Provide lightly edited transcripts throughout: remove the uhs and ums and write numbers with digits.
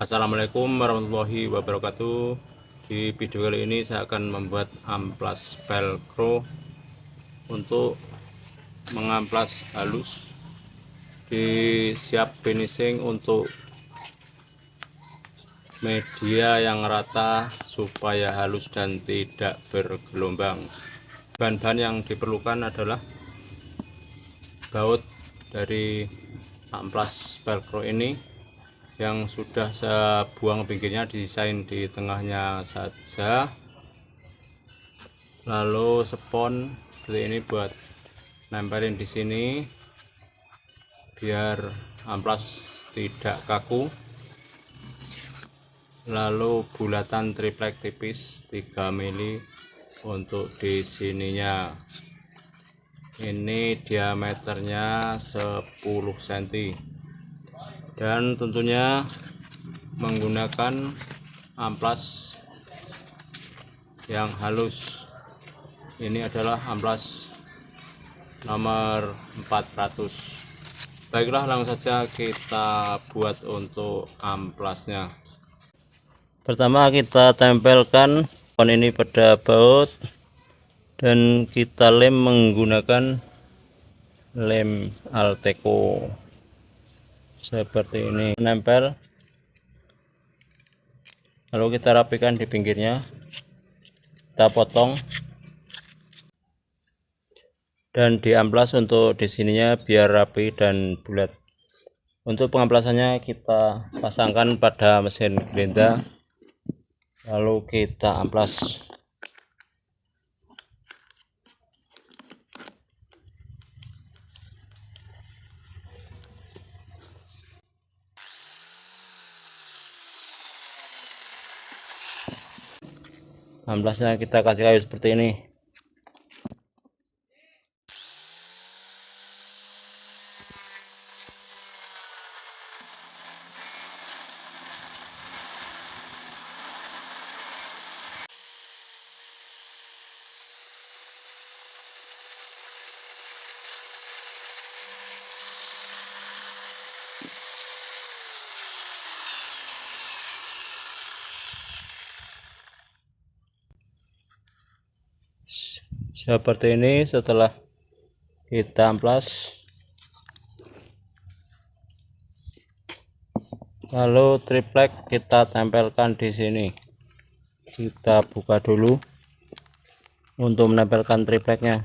Assalamualaikum warahmatullahi wabarakatuh. Di video kali ini saya akan membuat amplas velcro untuk mengamplas halus di siap finishing untuk media yang rata supaya halus dan tidak bergelombang. Bahan-bahan yang diperlukan adalah baut dari amplas velcro ini yang sudah saya buang pinggirnya, desain di tengahnya saja, lalu spons seperti ini buat nempelin di sini biar amplas tidak kaku, lalu bulatan triplek tipis 3 mili untuk di sininya. Ini diameternya 10 cm dan tentunya menggunakan amplas yang halus. Ini adalah amplas nomor 400. Baiklah, langsung saja kita buat untuk amplasnya. Pertama kita tempelkan spons ini pada baut dan kita lem menggunakan lem Alteco seperti ini. Nempel, lalu kita rapikan di pinggirnya, kita potong dan diamplas untuk di sininya biar rapi dan bulat. Untuk pengamplasannya kita pasangkan pada mesin gerinda, lalu kita amplas. Amplasnya kita kasih kayu seperti ini. Seperti ini. Setelah kita amplas, lalu triplek kita tempelkan di sini. Kita buka dulu untuk menempelkan tripleknya.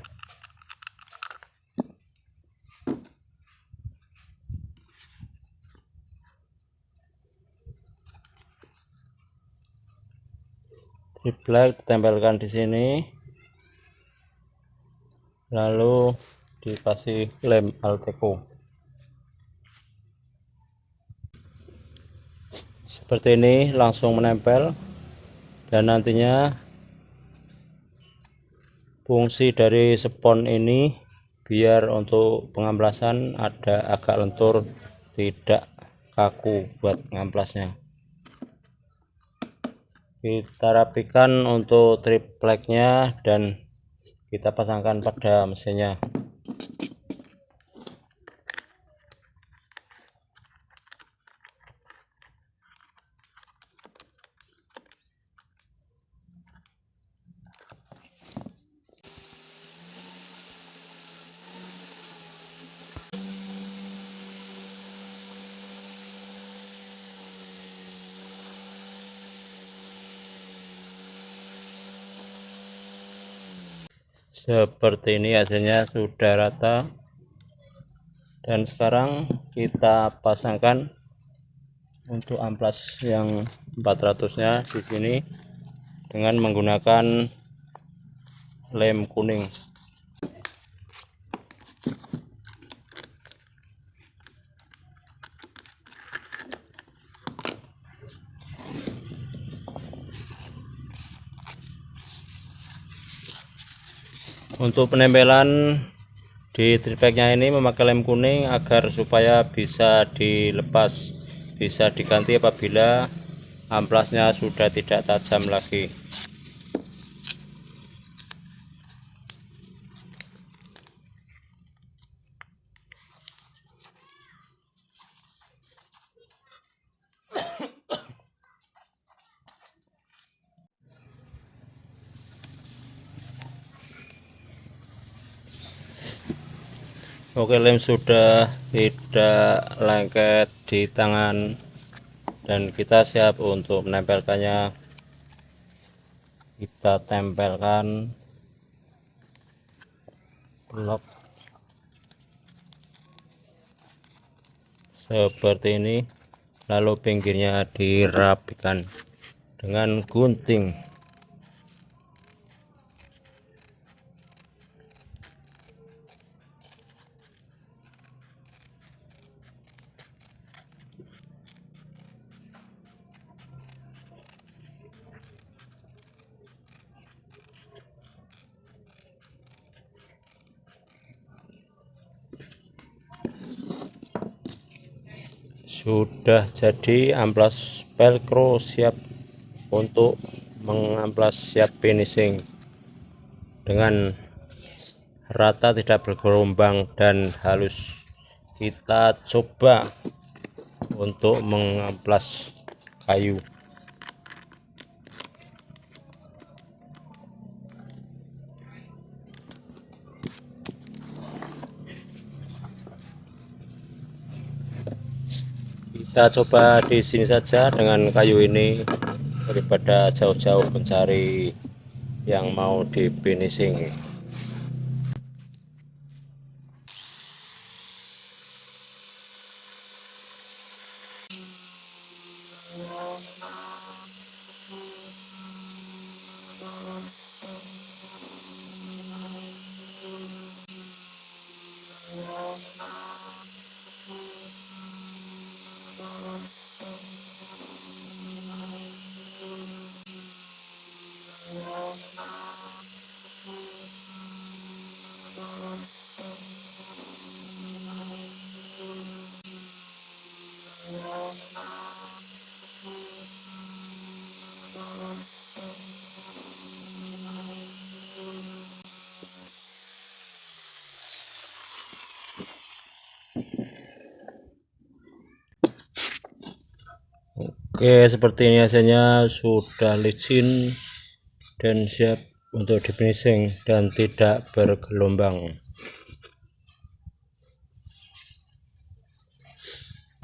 Triplek ditempelkan di sini, lalu dikasih lem Alteco seperti ini, langsung menempel. Dan nantinya fungsi dari spons ini biar untuk pengamplasan ada agak lentur, tidak kaku buat ngamplasnya. Kita rapikan untuk tripleknya dan kita pasangkan pada mesinnya. Seperti ini hasilnya sudah rata. Dan sekarang kita pasangkan untuk amplas yang 400-nya di sini dengan menggunakan lem kuning. Untuk penempelan di tripleknya ini memakai lem kuning agar supaya bisa dilepas, bisa diganti apabila amplasnya sudah tidak tajam lagi. Oke, lem sudah tidak lengket di tangan dan kita siap untuk menempelkannya. Kita tempelkan blok seperti ini, lalu pinggirnya dirapikan dengan gunting. Sudah jadi amplas velcro, siap untuk mengamplas, siap finishing dengan rata, tidak bergelombang dan halus. Kita coba untuk mengamplas kayu. Kita coba di sini saja dengan kayu ini daripada jauh-jauh mencari yang mau di finishing. Oke, seperti ini hasilnya, sudah licin dan siap untuk di finishing dan tidak bergelombang.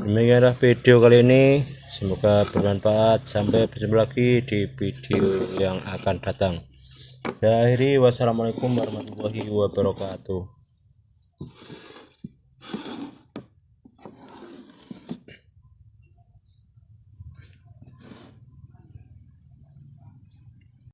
Demikianlah video kali ini, semoga bermanfaat. Sampai berjumpa lagi di video yang akan datang. Saya akhiri, wassalamualaikum warahmatullahi wabarakatuh.